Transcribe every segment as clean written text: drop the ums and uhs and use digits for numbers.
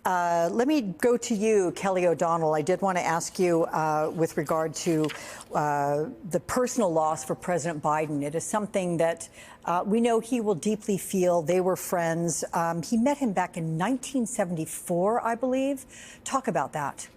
Let me go to you, Kelly O'Donnell. I did want to ask you with regard to the personal loss for President Biden. It is something that we know he will deeply feel. They were friends. He met him back in 1974, I believe. Talk about that.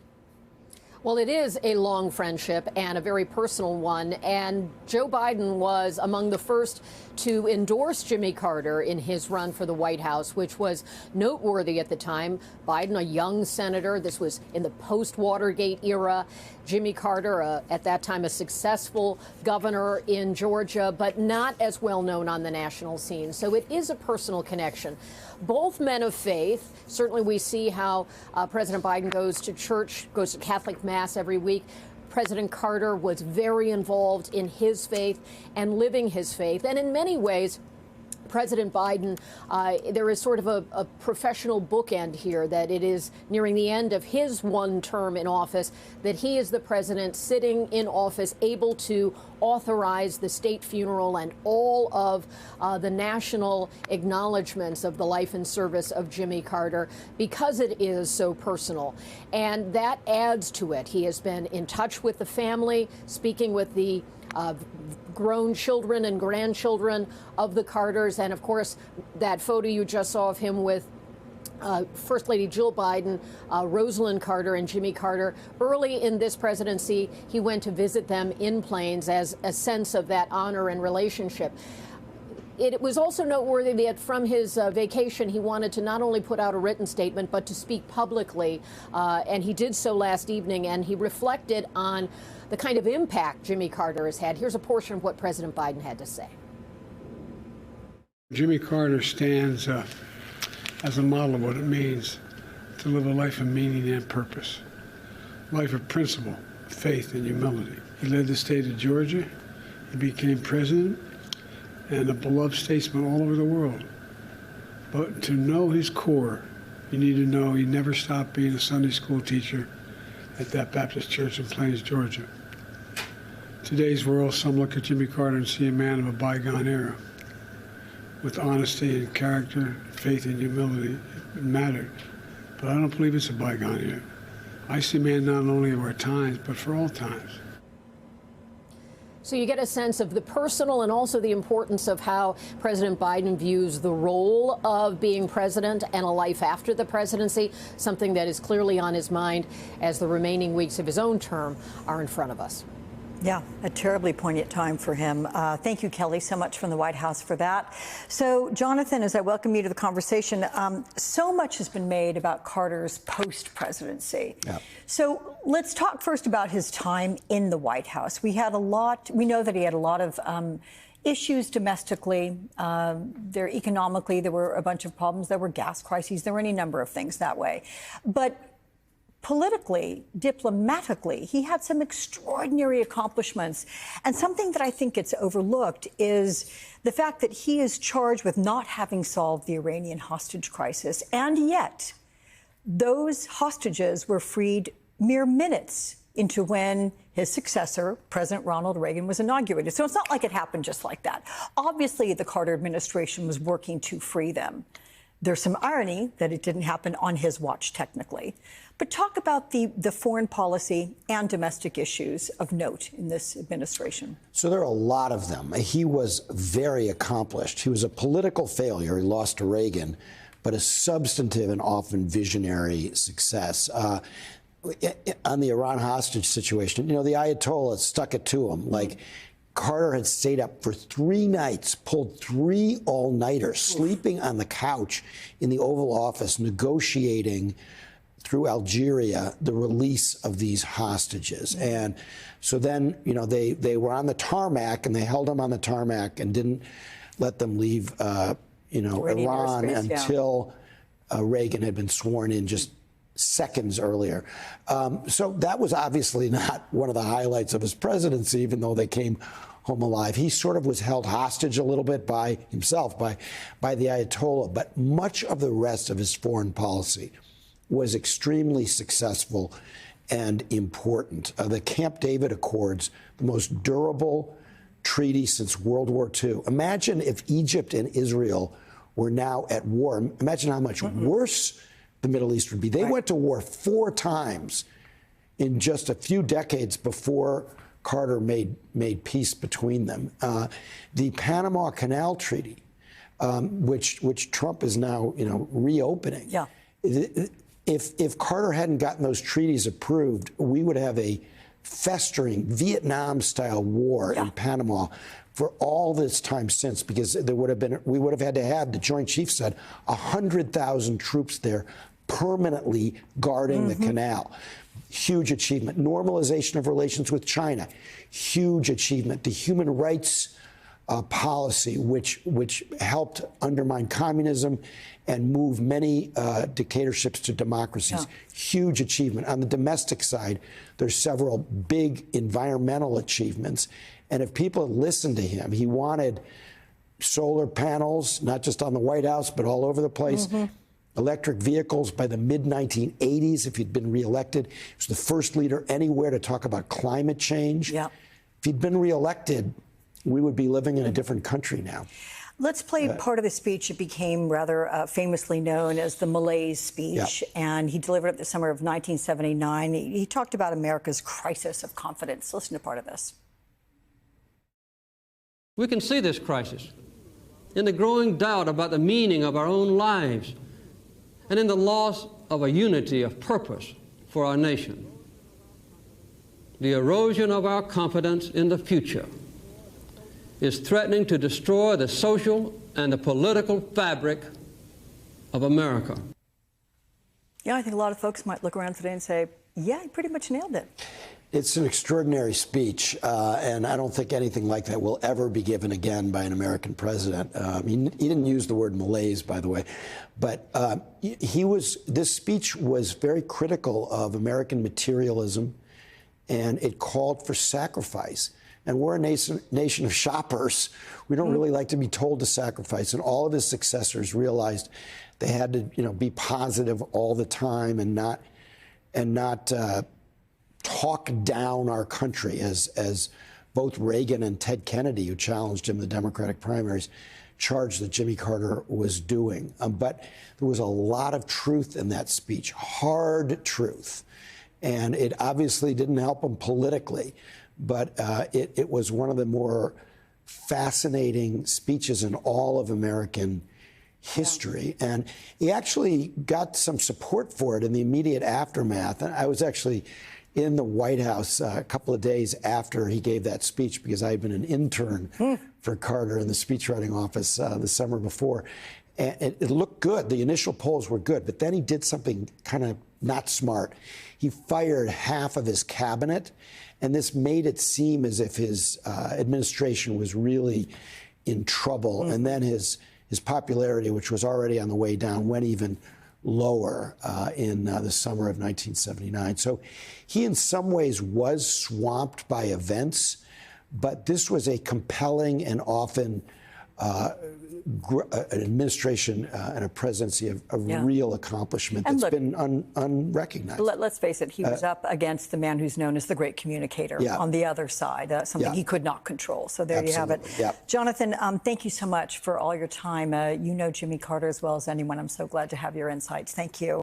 Well, it is a long friendship and a very personal one. And Joe Biden was among the first to endorse Jimmy Carter in his run for the White House, which was noteworthy at the time. Biden, a young senator. This was in the post-Watergate era. Jimmy Carter, at that time, a successful governor in Georgia, but not as well known on the national scene. So it is a personal connection. Both men of faith. Certainly we see how President Biden goes to church, goes to Catholic Mass every week. President Carter was very involved in his faith and living his faith. And in many ways, President Biden, there is sort of a professional bookend here, that it is nearing the end of his one term in office, that he is the president sitting in office, able to authorize the state funeral and all of the national acknowledgments of the life and service of Jimmy Carter, because it is so personal. And that adds to it. He has been in touch with the family, speaking with the grown children and grandchildren of the Carters. And of course, that photo you just saw of him with First Lady Jill Biden, Rosalind Carter, and Jimmy Carter. Early in this presidency, he went to visit them in planes as a sense of that honor and relationship. It was also noteworthy that from his vacation, he wanted to not only put out a written statement, but to speak publicly. And he did so last evening, and he reflected on the kind of impact Jimmy Carter has had. Here's a portion of what President Biden had to say. Jimmy Carter stands as a model of what it means to live a life of meaning and purpose, a life of principle, faith, and humility. He led the state of Georgia. He became president and a beloved statesman all over the world. But to know his core, you need to know he never stopped being a Sunday school teacher at that Baptist church in Plains, Georgia. Today's world, some look at Jimmy Carter and see a man of a bygone era. With honesty and character, faith and humility, it mattered. But I don't believe it's a bygone era. I see a man not only of our times, but for all times. So you get a sense of the personal and also the importance of how President Biden views the role of being president and a life after the presidency, something that is clearly on his mind as the remaining weeks of his own term are in front of us. Yeah, a terribly poignant time for him. Thank you, Kelly, so much from the White House for that. So, Jonathan, as I welcome you to the conversation, so much has been made about Carter's post-presidency. Yeah. So let's talk first about his time in the White House. We know that he had a lot of issues domestically. Economically, there were a bunch of problems. There were gas crises. There were any number of things that way. But politically, diplomatically, he had some extraordinary accomplishments. And something that I think gets overlooked is the fact that he is charged with not having solved the Iranian hostage crisis. And yet, those hostages were freed mere minutes into when his successor, President Ronald Reagan, was inaugurated. So it's not like it happened just like that. Obviously, the Carter administration was working to free them. There's some irony that it didn't happen on his watch, technically. But talk about the foreign policy and domestic issues of note in this administration. So there are a lot of them. He was very accomplished. He was a political failure. He lost to Reagan, but a substantive and often visionary success. On the Iran hostage situation, the Ayatollah stuck it to him. Like, Carter had stayed up for 3 nights, pulled 3 all-nighters, sleeping on the couch in the Oval Office, negotiating through Algeria the release of these hostages. And so then, they were on the tarmac, and they held them on the tarmac and didn't let them leave, Iran until Reagan had been sworn in just seconds earlier. So that was obviously not one of the highlights of his presidency, even though they came home alive. He sort of was held hostage a little bit by himself, by the Ayatollah. But much of the rest of his foreign policy was extremely successful and important. The Camp David Accords, the most durable treaty since World War II. Imagine if Egypt and Israel were now at war. Imagine how much worse the Middle East would be. They went to war 4 times in just a few decades before Carter made peace between them. The Panama Canal Treaty, which Trump is now reopening. Yeah. If Carter hadn't gotten those treaties approved, we would have a festering Vietnam-style war in Panama for all this time since, because we would have had to have, the Joint Chiefs said, 100,000 troops there permanently guarding the canal. Huge achievement. Normalization of relations with China, huge achievement. The human rights policy, which helped undermine communism and move many dictatorships to democracies. Huge achievement. On the domestic side, there's several big environmental achievements. And if people had listened to him, he wanted solar panels, not just on the White House, but all over the place. Electric vehicles by the mid-1980s, if he'd been reelected. He was the first leader anywhere to talk about climate change. If he'd been reelected, we would be living in a different country now. Let's play part of the speech. It became rather famously known as the Malaise speech, and he delivered it the summer of 1979. He talked about America's crisis of confidence. Listen to part of this. We can see this crisis in the growing doubt about the meaning of our own lives and in the loss of a unity of purpose for our nation. The erosion of our confidence in the future is threatening to destroy the social and the political fabric of America. Yeah, I think a lot of folks might look around today and say, yeah, he pretty much nailed it. It's an extraordinary speech, and I don't think anything like that will ever be given again by an American president. He didn't use the word malaise, by the way, but this speech was very critical of American materialism, and it called for sacrifice. And we're a nation of shoppers. We don't really like to be told to sacrifice. And all of his successors realized they had to, be positive all the time and not talk down our country, as both Reagan and Ted Kennedy, who challenged him in the Democratic primaries, charged that Jimmy Carter was doing. But there was a lot of truth in that speech, hard truth. And it obviously didn't help him politically. But it was one of the more fascinating speeches in all of American history. And he actually got some support for it in the immediate aftermath. And I was actually in the White House a couple of days after he gave that speech, because I had been an intern for Carter in the speechwriting office the summer before. And it looked good. The initial polls were good. But then he did something kind of not smart. He fired half of his cabinet. And this made it seem as if his administration was really in trouble. And then his popularity, which was already on the way down, went even lower in the summer of 1979. So he, in some ways, was swamped by events. But this was a compelling and often an administration and a presidency of real accomplishment that's been unrecognized. Let's face it, he was up against the man who's known as the great communicator on the other side, something he could not control. So there you have it. Jonathan, thank you so much for all your time. You know Jimmy Carter as well as anyone. I'm so glad to have your insights. Thank you.